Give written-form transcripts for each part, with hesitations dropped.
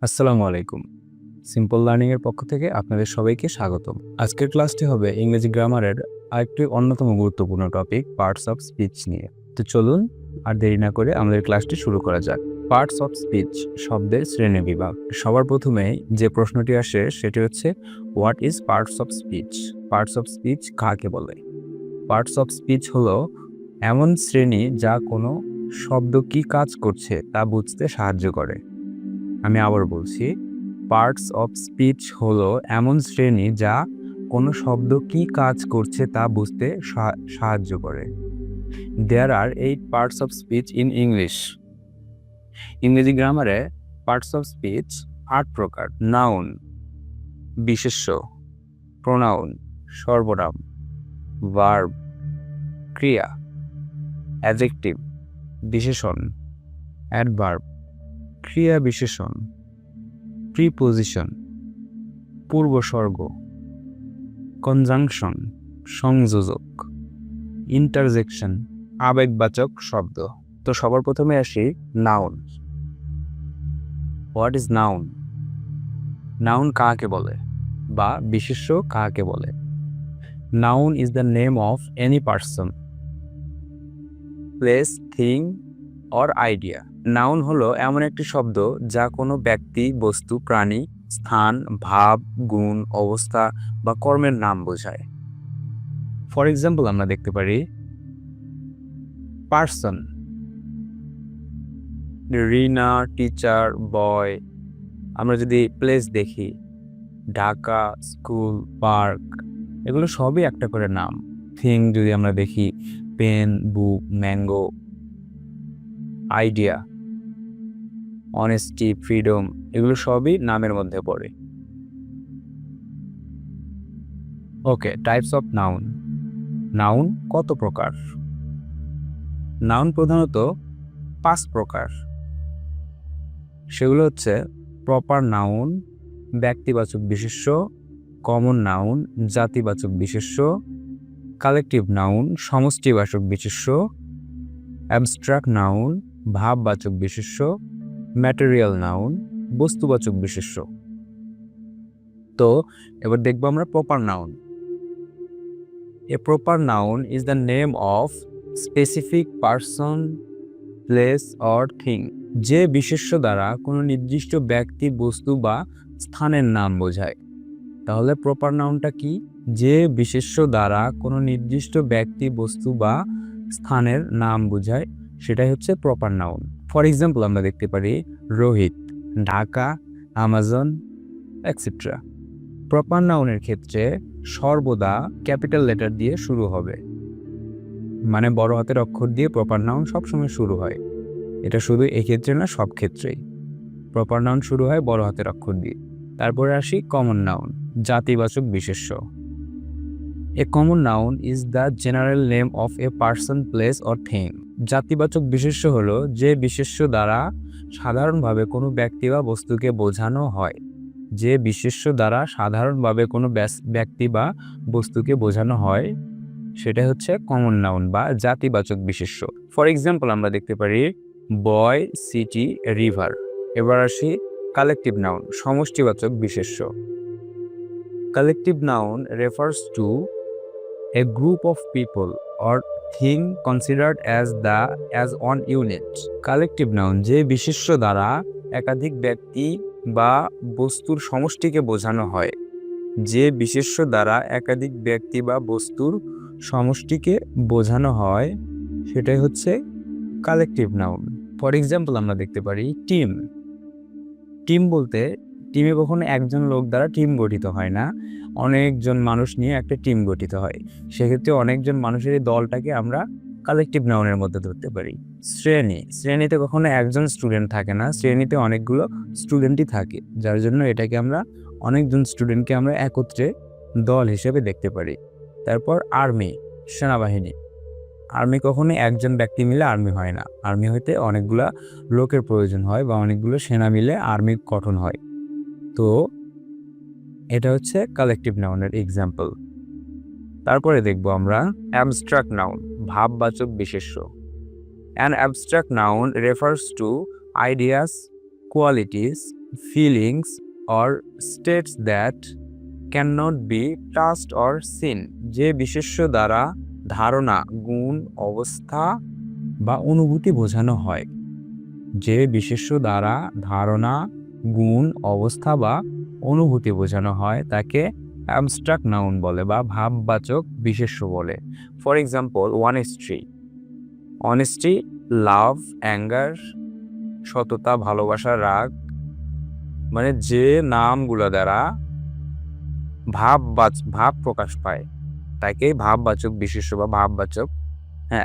আসসালামু আলাইকুম। Simple learning এর পক্ষ থেকে আপনাদের সবাইকে স্বাগতম। আজকের ক্লাসটি হবে ইংরেজি গ্রামারের আরেকটি অন্যতম গুরুত্বপূর্ণ টপিক পার্টস অফ স্পিচ নিয়ে। তো চলুন আর দেরি না করে আমাদের ক্লাসটি শুরু করা যাক। পার্টস অফ স্পিচ শব্দের শ্রেণীবিভাগ। সবার প্রথমে যে প্রশ্নটি আসে সেটি হচ্ছে what is parts of speech? Parts of speech কাকে বলে? পার্টস অফ স্পিচ হলো এমন শ্রেণী যা কোনো শব্দ কি কাজ করছে তা বুঝতে সাহায্য করে। আমি আবার বলছি, পার্টস অফ স্পিচ হলো এমন শ্রেণী যা কোনো শব্দ কি কাজ করছে তা বুঝতে সাহায্য করে। দেয়ার আর 8 parts of speech in English. ইংরেজি গ্রামারে পার্টস অফ স্পিচ 8 প্রকার। নাউন বিশেষ্য, প্রোনাউন সর্বনাম, ভার্ব ক্রিয়া, অ্যাডজেক্টিভ বিশেষণ, অ্যাডভার্ব ক্রিয়া বিশেষণ, প্রিপোজিশন পূর্বসর্গ, কনজাংশন সংযোজক, ইন্টারজেকশন আবেগবাচক শব্দ। তো সবার প্রথমে আসি noun. What is noun? Noun কাকে বলে বা বিশেষ্য কাকে বলে? Noun is the name of any person, place, thing or idea. Noun হলো এমন একটি শব্দ যা কোনো ব্যক্তি, বস্তু, প্রাণী, স্থান, ভাব, গুণ, অবস্থা বা কর্মের নাম বোঝায়। ফর এক্সাম্পল আমরা দেখতে পারি পার্সন, রিনা, টিচার, বয়। আমরা যদি প্লেস দেখি ঢাকা, স্কুল, পার্ক, এগুলো সবই একটা করে নাম। থিং যদি আমরা দেখি পেন, বুক, ম্যাঙ্গো। আইডিয়া, অনেস্টি, ফ্রিডম, এগুলো সবই নামের মধ্যে পড়ে। ওকে, টাইপস অফ নাউন। নাউন কত প্রকার? নাউন প্রধানত 5 প্রকার। সেগুলো হচ্ছে প্রপার নাউন, ব্যক্তিবাচক বিশেষ্য, কমন নাউন, জাতিবাচক বিশেষ্য, কালেকটিভ নাউন, সমষ্টিবাচক বিশেষ্য, অ্যাবস্ট্রাক্ট নাউন, ভাববাচক বিশেষ্য, ম্যাটেরিয়াল নাউন, বস্তুবাচক বিশেষ্য। তো এবার দেখবো আমরা proper noun. A proper noun is the name of specific person, place or thing. যে বিশেষ্য দ্বারা কোনো নির্দিষ্ট ব্যক্তি, বস্তু বা স্থানের নাম বোঝায়। তাহলে প্রপার নাউনটা কি? যে বিশেষ্য দ্বারা কোনো নির্দিষ্ট ব্যক্তি, বস্তু বা স্থানের নাম বোঝায় সেটাই হচ্ছে প্রপার নাউন। ফর এক্সাম্পল আমরা দেখতে পারি Rohit, Dhaka, Amazon etcetera. Proper নাউনের ক্ষেত্রে সর্বদা ক্যাপিটাল লেটার দিয়ে শুরু হবে, মানে বড় হাতের অক্ষর দিয়ে প্রপার নাউন সবসময় শুরু হয়। এটা শুধু এক্ষেত্রে না, সব ক্ষেত্রেই প্রপার নাউন শুরু হয় বড় হাতের অক্ষর দিয়ে। তারপরে আসি কমন নাউন, জাতিবাচক বিশেষ্য। A common noun is the general name of a person, place or thing. জাতিবাচক বিশেষ্য হলো যে বিশেষ্য দ্বারা সাধারণভাবে কোনো ব্যক্তি বা বস্তুকে বোঝানো হয়। যে বিশেষ্য দ্বারা সাধারণভাবে কোনো ব্যক্তি বা বস্তুকে বোঝানো হয় সেটা হচ্ছে কমন নাউন বা জাতিবাচক বিশেষ্য। ফর এক্সাম্পল আমরা দেখতে পারি বয়, সিটি, রিভার। এবার আসি কালেকটিভ নাউন, সমষ্টিবাচক বিশেষ্য। Collective noun refers to A group of people or thing considered as one unit. Collective noun যে বিশেষ্য দ্বারা একাধিক ব্যক্তি বা বস্তুর সমষ্টিকে বোঝানো হয়। যে বিশেষ্য দ্বারা একাধিক ব্যক্তি বা বস্তুর সমষ্টিকে বোঝানো হয় সেটাই হচ্ছে কালেকটিভ নাউন। ফর এক্সাম্পল আমরা দেখতে পারি টিম। টিম বলতে টিমে কখনো একজন লোক দ্বারা টিম গঠিত হয় না, অনেকজন মানুষ নিয়ে একটা টিম গঠিত হয়। সেক্ষেত্রে অনেকজন মানুষের এই দলটাকে আমরা কালেকটিভ নাউনের মধ্যে ধরতে পারি। শ্রেণী, শ্রেণীতে কখনো একজন স্টুডেন্ট থাকে না, শ্রেণীতে অনেকগুলো স্টুডেন্টই থাকে, যার জন্য এটাকে আমরা অনেকজন স্টুডেন্টকে আমরা একত্রে দল হিসেবে দেখতে পারি। তারপর আর্মি, সেনাবাহিনী। আর্মি কখনো একজন ব্যক্তি মিলে আর্মি হয় না, আর্মি হইতে অনেকগুলা লোকের প্রয়োজন হয় বা অনেকগুলো সেনা মিলে আর্মি গঠন হয়। তো এটা হচ্ছে কালেকটিভ নাউনের এক্সাম্পল। তারপরে দেখবো আমরা অ্যাবস্ট্রাক্ট নাউন, ভাববাচক বিশেষ্য। An abstract noun refers to ideas, qualities, feelings or states that cannot be touched or seen, যে বিশেষ্য দ্বারা ধারণা, গুণ, অবস্থা বা অনুভূতি বোঝানো হয়। যে বিশেষ্য দ্বারা ধারণা, গুণ, অবস্থা বা অনুভূতি বোঝানো হয় তাকে অ্যাবস্ট্রাক্ট নাউন বলে বা ভাববাচক বিশেষ্য বলে। For example, honesty, love, anger, সততা, ভালোবাসা, রাগ। মানে যে নামগুলো দ্বারা ভাব প্রকাশ পায় তাকে ভাববাচক বিশেষ্য বা ভাববাচক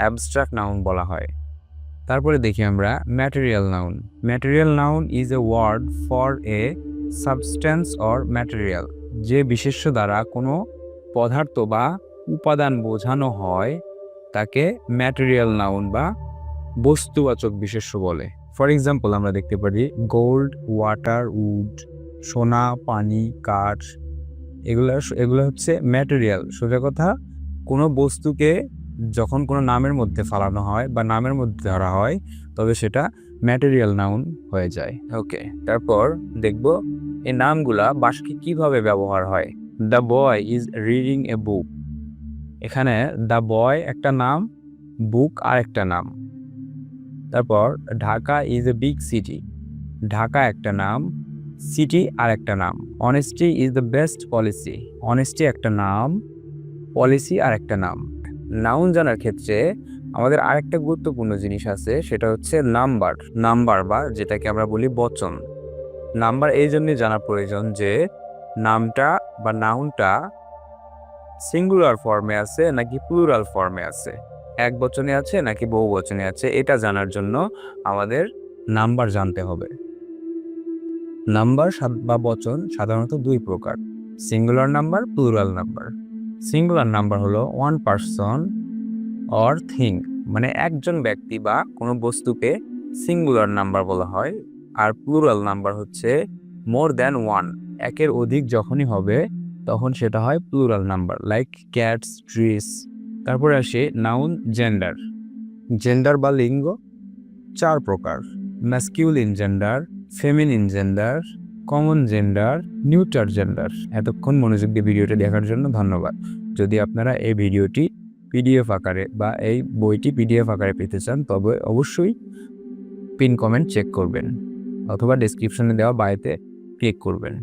অ্যাবস্ট্রাক্ট নাউন বলা হয়। তারপরে দেখি আমরা material noun. Material noun is a word for a substance or material, যে বিশেষ্য দ্বারা কোনো পদার্থ বা উপাদান বোঝানো হয় তাকে ম্যাটেরিয়াল নাউন বা বস্তুবাচক বিশেষ্য বলে। ফর এক্সাম্পল আমরা দেখতে পারি গোল্ড, ওয়াটার, উড, সোনা, পানি, কাঠ। এগুলো হচ্ছে ম্যাটেরিয়াল। সোজা কথা, কোনো বস্তুকে যখন কোনো নামের মধ্যে ফালানো হয় বা নামের মধ্যে ধরা হয় তবে সেটা ম্যাটেরিয়াল নাউন হয়ে যায়। ওকে, তারপর দেখব এই নামগুলা বাক্যে কিভাবে ব্যবহার হয়। The boy is reading a বুক। এখানে দ্য বয় একটা নাম, বুক আর একটা নাম। তারপর Dhaka is a big city. Dhaka একটা নাম, সিটি আর একটা নাম। Honesty is the best policy. Honesty একটা নাম, পলিসি আর একটা নাম। নাউন জানার ক্ষেত্রে আমাদের আরেকটা গুরুত্বপূর্ণ জিনিস আছে, সেটা হচ্ছে নাম্বার বা যেটাকে আমরা বলি বচন। নাম্বার এই জন্যই জানা প্রয়োজন যে নামটা বা নাউনটা সিঙ্গুলার ফর্মে আছে নাকি প্লুরাল ফর্মে আছে, এক বচনে আছে নাকি বহু বচনে আছে, এটা জানার জন্য আমাদের নাম্বার জানতে হবে। নাম্বার বা বচন সাধারণত দুই প্রকার, singular number, plural number. Singular number হলো ওয়ান পারসন অর থিং, মানে একজন ব্যক্তি বা কোনো বস্তুকে সিঙ্গুলার নাম্বার বলা হয়। আর প্লুরাল নাম্বার হচ্ছে মোর দ্যান ওয়ান, একের অধিক যখনই হবে তখন সেটা হয় plural number, like cats, trees. তারপরে আসে নাউন জেন্ডার। জেন্ডার বা লিঙ্গ চার প্রকার: masculine gender, feminine gender, common gender, neutral gender. এতক্ষণ মনোযোগ দিয়ে ভিডিওটি দেখার জন্য ধন্যবাদ। যদি আপনারা এই ভিডিওটি পিডিএফ আকারে বা এই বইটি পিডিএফ আকারে পেতে চান তবে অবশ্যই পিন কমেন্ট চেক করবেন অথবা ডেসক্রিপশনে দেওয়া বায়োতে ক্লিক করবেন।